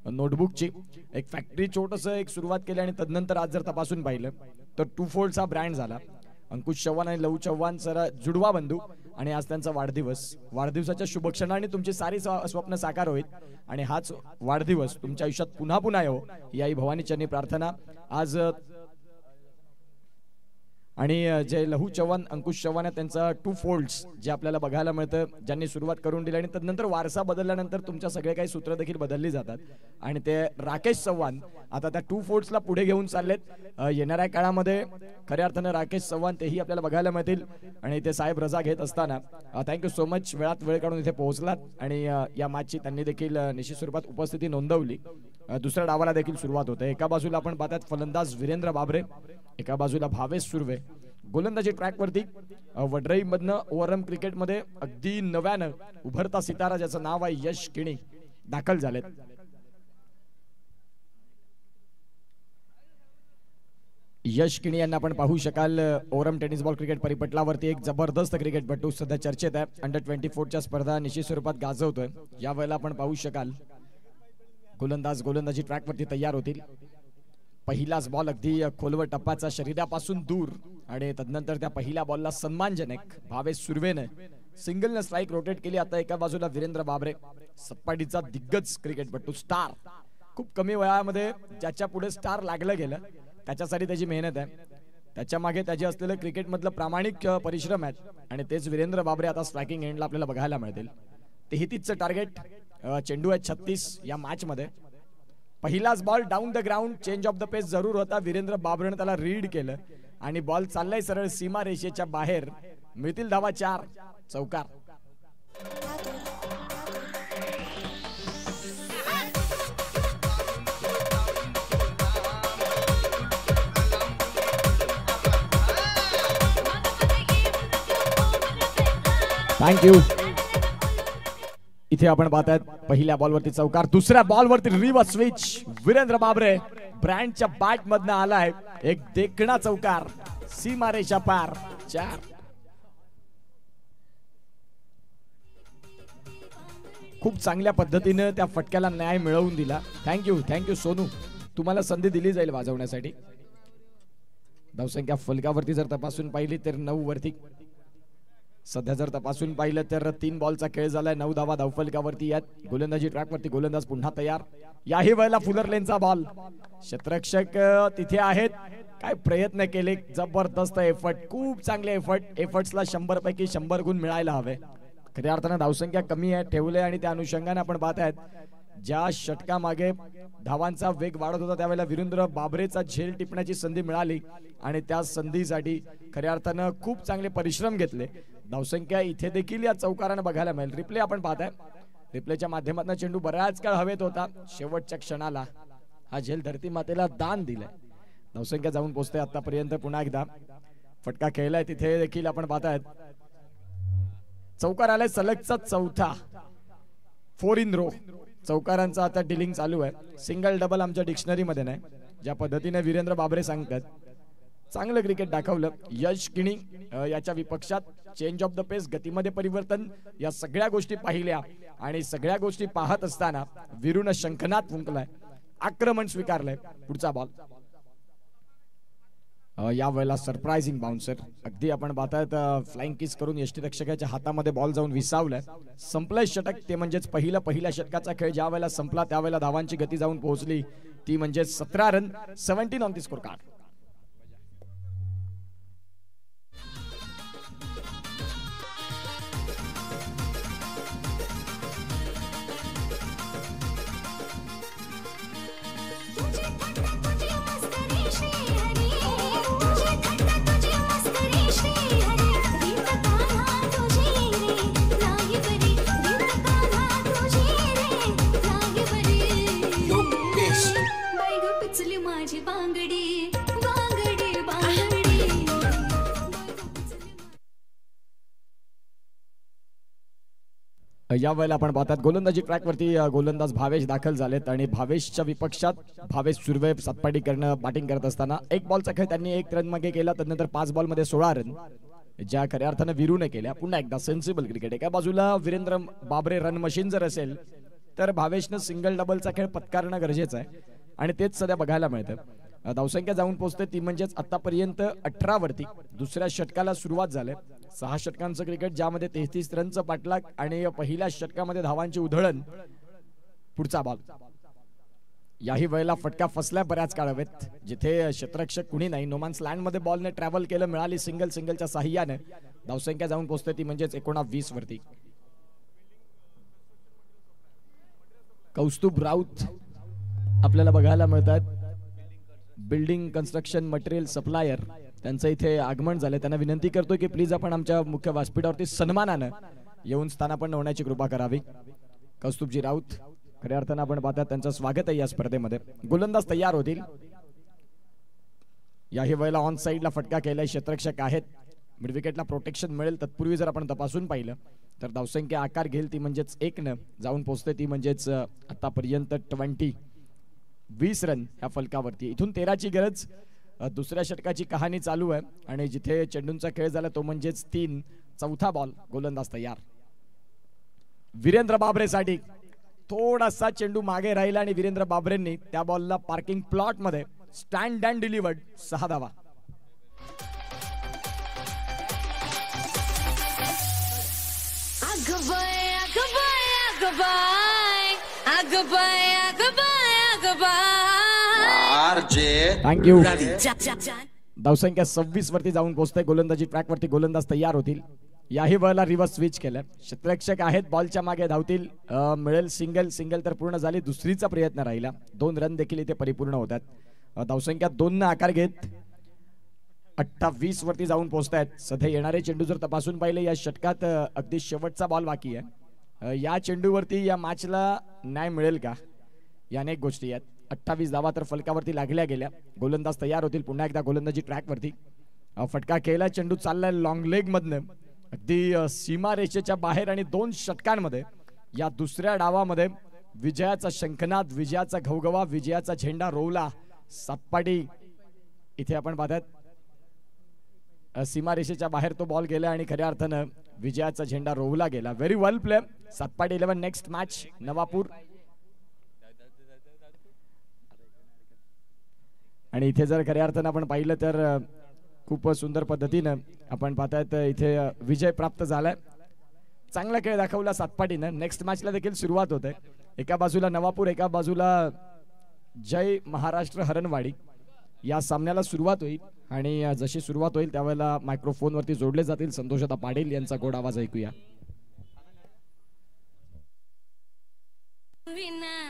नोटबुकची, एक फॅक्टरी छोटस एक सुरुवात केली आणि तदनंतर आज जर तपासून पाहिलं तर टू फोल्ड्स हा ब्रँड झाला. अंकुश चव्हाण आणि लहू चव्हाण सर जुडवा बंधू आणि आज त्यांचा वाढदिवस. वाढदिवसाच्या शुभक्षणाने तुमची सारी स्वप्न साकार होईल आणि हाच वाढदिवस तुमच्या आयुष्यात पुन्हा पुन्हा येवो ही आई भवानी चरणी प्रार्थना. आज आणि जे लहू चव्हाण अंकुश चव्हाण त्यांचा टू फोल्ड्स जे आपल्याला बघायला मिळतं, ज्यांनी सुरुवात करून दिली आणि तदनंतर वारसा बदलल्यानंतर तुमच्या सगळे काही सूत्र देखील बदलली जातात आणि ते राकेश चव्हाण आता त्या टू फोल्ड्सला पुढे घेऊन चाललेत. येणाऱ्या काळामध्ये खऱ्या अर्थानं राकेश चव्हाण तेही आपल्याला बघायला मिळतील आणि ते साहेब रजा घेत असताना थँक्यू सो मच. वेळात वेळ काढून इथे पोहोचलात आणि या मॅचची त्यांनी देखील निश्चित स्वरूपात उपस्थिती नोंदवली. दुसऱ्या डावाला देखील सुरुवात होते. एका बाजूला आपण पाहतात फलंदाज वीरेंद्र बाबरे, एका बाजूला भावेश सुर्वे. गोलंदाजी ट्रॅक वरती वडराई मधनं ओव्हरआर्म क्रिकेटमध्ये अगदी नव्यानं उभरता सितारा ज्याचं नाव आहे यश किणी दाखल झालेत. यश किणी यांना आपण पाहू शकाल ओव्हरआर्म टेनिस बॉल क्रिकेट परिपटलावरती एक जबरदस्त क्रिकेटपटू सध्या चर्चेत आहे. अंडर 24च्या स्पर्धा निश्चित स्वरूपात गाजवतोय. या वेळेला आपण पाहू शकाल गोलंदाजी ट्रॅक वरती तयार होतील. पहिलाच बॉल अगदी खोलवर टप्प्याचा शरीरापासून दूर आणि तदनंतर त्या पहिल्या बॉलला सन्मानजनक भावेश सुर्वेने सिंगलने स्ट्राईक रोटेट केली. आता एका बाजूला वीरेंद्र बाबरे सपाटीचा दिग्गज क्रिकेटपटू स्टार, खूप कमी वयामध्ये ज्याच्या पुढे स्टार लागलं गेलं त्याच्यासाठी त्याची मेहनत आहे, त्याच्या मागे त्याचे असलेलं क्रिकेट मधलं प्रामाणिक परिश्रम आहेत आणि तेच वीरेंद्र बाबरे आता स्ट्रायकिंग एंडला आपल्याला बघायला मिळतील. 33चं टार्गेट, चेंडू आहे 36 या मॅच मध्ये. पहिलाच ball down the ground, change of the pace जरूर होता. वीरेंद्र बाबरेने त्याला रीड केलं आणि बॉल चाललाय सरळ सीमा रेषेच्या बाहेर. मिळतील धावा 4, चौकार. थँक्यू. इथे आपण पाहतायत पहिल्या बॉलवरती चौकार, दुसऱ्या बॉलवरती रिव्हर्स स्विच. वीरेंद्र बाबरे ब्रँडच्या बॅट मधनं आलाय एक देखणा चौकार, सीमारेषा पार, 4. खूप चांगल्या पद्धतीने त्या फटक्याला न्याय मिळवून दिला. थँक्यू सोनू, तुम्हाला संधी दिली जाईल वाजवण्यासाठी. धावसंख्या फलकावरती जर तपासून पाहिली तर 9 वरती. सध्या जर तपासून पाहिलं तर 3 बॉलचा खेळ झालाय, 9 धावा धावफलकावरती आहेत. गोलंदाजी ट्रॅक वरती गोलंदाज पुन्हा तयार. याही वेळेला फुलर लेनचा बॉल. क्षेत्ररक्षक तिथे आहेत, काय प्रयत्न केले, जबरदस्त एफर्ट, खूप चांगले एफर्ट्सला 100 पैकी 100 गुण मिळायला हवे. खऱ्या अर्थानं धावसंख्या कमी आहे ठेवले आणि त्या अनुषंगाने आपण पाहतायत ज्या षटकामागे धावांचा वेग वाढत होता त्यावेळेला वीरेंद्र बाबरेचा झेल टिपण्याची संधी मिळाली आणि त्या संधीसाठी खऱ्या अर्थानं खूप चांगले परिश्रम घेतले. धावसंख्या इथे देखील या चौकारानं बघायला मिळेल. रिप्ले आपण पाहताय, रिप्लेच्या माध्यमातून चेंडू बराच काळ हवेत होता, शेवटच्या क्षणाला हा झेल धरती मातेला दान दिलाय. धावसंख्या जाऊन पोहोचते आतापर्यंत. पुन्हा एकदा फटका खेळलाय तिथे देखील आपण पाहतायत चौकार आलाय सलगचा चौथा, 4 in row. चौकारांचा आता डिलिंग चालू आहे. सिंगल डबल आमच्या डिक्शनरी मध्ये नाही. ज्या पद्धतीने वीरेंद्र बाबरे सांगतात चांगलं क्रिकेट दाखवलं. यश किणी याच्या विपक्षात चेंज ऑफ द पेस, गतीमध्ये परिवर्तन, या सगळ्या गोष्टी पाहिल्या आणि सगळ्या गोष्टी पाहत असताना वीरूने शंखनाद फुंकलाय, आक्रमण स्वीकारलंय. पुढचा बॉल या वेळेला सरप्राइझिंग बाउन्सर. अगदी आपण पाहतायत फ्लाइंग किस करून यष्टीरक्षकाच्या हातामध्ये बॉल जाऊन विसावलाय. संपलंय षटक, ते म्हणजेच पहिल्या षटकाचा खेळ ज्या वेळेला संपला त्यावेळेला धावांची गती जाऊन पोहोचली ती म्हणजे 17 run, 17 on the score card. या वेळेला आपण पाहतात गोलंदाजी ट्रॅक वरती गोलंदाज भावेश दाखल झालेत आणि भावेशच्या विपक्षात भावेश सुर्वे सातपाटी करणं बॅटिंग करत असताना 1 बॉलचा खेळ त्यांनी 1 रन मागे केला. त्यानंतर 5 बॉल मध्ये 16 रन ज्या खऱ्या अर्थानं वीरूने केल्या. पुन्हा एकदा सेन्सिबल क्रिकेट. एका बाजूला वीरेंद्र बाबरे रन मशीन जर असेल तर भावेशनं सिंगल डबलचा खेळ पत्करणं गरजेचं आहे आणि तेच सध्या बघायला मिळतं. धावसंख्या जाऊन पोहोचते ती म्हणजेच आतापर्यंत 18 वरती. दुसऱ्या षटकाला सुरुवात झाली. 6 षटकांचं क्रिकेट ज्यामध्ये 33 रनचं पाठलाग आणि पहिल्या षटकामध्ये धावांची उधळण. पुढचा बॉल याही वेळेला फटका फसलाय बऱ्याच काळ हवेत जिथे क्षेत्ररक्षक कुणी नाही. नोमॅन्स लँड मध्ये बॉलने ट्रॅव्हल केलं, मिळाली सिंगलच्या साह्याने. धावसंख्या जाऊन पोहोचते ती म्हणजेच 19 वरती. कौस्तुभ राऊत आपल्याला बघायला मिळतात, बिल्डिंग कन्स्ट्रक्शन मटेरियल सप्लायर. त्यांचं इथे आगमन झालं. त्यांना विनंती करतो की प्लीज आपण आमच्या मुख्य व्यासपीठावरती सन्मानानं येऊन स्थानापन्न होण्याची कृपा करावी. कौस्तुभजी राऊत खऱ्या अर्थानं आपण पाहतात त्यांचं स्वागत आहे या स्पर्धेमध्ये. गोलंदाज तयार होतील. याही वेळेला ऑन साईडला फटका केलाय, क्षेत्ररक्षक आहेत. मिड विकेटला प्रोटेक्शन मिळेल. तत्पूर्वी जर आपण तपासून पाहिलं तर धावसंख्या आकार घेईल ती म्हणजेच 1 जाऊन पोहोचते ती म्हणजेच आतापर्यंत 20 रन या फलकावरती. इथून 13ची गरज. दुसऱ्या षटकाची कहाणी चालू आहे आणि जिथे चेंडूंचा खेळ झाला तो म्हणजेच 3. चौथा बॉल. गोलंदाज तयार. वीरेंद्र बाबरेसाठी थोडासा चेंडू मागे राहिला आणि वीरेंद्र बाबरेंनी त्या बॉलला पार्किंग प्लॉट मध्ये स्टँड अँड डिलिव्हर्ड. 6 धावा. थँक्यू. धावसंख्या 26 वरती जाऊन पोहोचते. गोलंदाजी ट्रॅक वरती. गोलंदाज तयार होतील. याही बॉलला रिव्हर्स स्विच केलं. क्षेत्ररक्षक आहेत, बॉलच्या मागे धावतील. मिळेल सिंगल. सिंगल तर पूर्ण झाली. दुसरीचा प्रयत्न राहिला. 2 रन देखील इथे परिपूर्ण होतात. धावसंख्या 2 आकार घेत 28 वरती जाऊन पोहोचतायत. सध्या येणारे चेंडू जर तपासून पाहिले या षटकात अगदी शेवटचा बॉल बाकी आहे. या चेंडूवरती या मॅचला न्याय मिळेल का, या अनेक गोष्टी आहेत. 28 धावा तर फलकावरती लागल्या गेल्या. गोलंदाज तयार होतील. पुन्हा एकदा गोलंदाजी ट्रॅक वरती. फटका केला. चेंडू चाललाय लॉंग लेग मधनं अगदी सीमा रेषेच्या बाहेर आणि 2 षटकांमध्ये या दुसऱ्या डावामध्ये विजयाचा शंखनाद, विजयाचा घवघवा, विजयाचा झेंडा रोवला. सातपाटी इथे आपण पाहतात सीमा रेषेच्या बाहेर तो बॉल गेला आणि खऱ्या अर्थानं विजयाचा झेंडा रोवला गेला. Very well play. Satpati 11. Next match Navapur. आणि इथे जर खऱ्या अर्थानं आपण पाहिलं तर खूप सुंदर पद्धतीनं आपण पाहतायत इथे विजय प्राप्त झालाय. चांगला खेळ दाखवला सातपाटीनं. नेक्स्ट मॅचला देखील सुरुवात होते. एका बाजूला नवापूर, एका बाजूला जय महाराष्ट्र हरणवाडी. या सामन्याला सुरुवात होईल आणि जशी सुरुवात होईल त्यावेळेला मायक्रोफोन वरती जोडले जातील. संतोषदा पाटील यांचा गोड आवाज ऐकूया.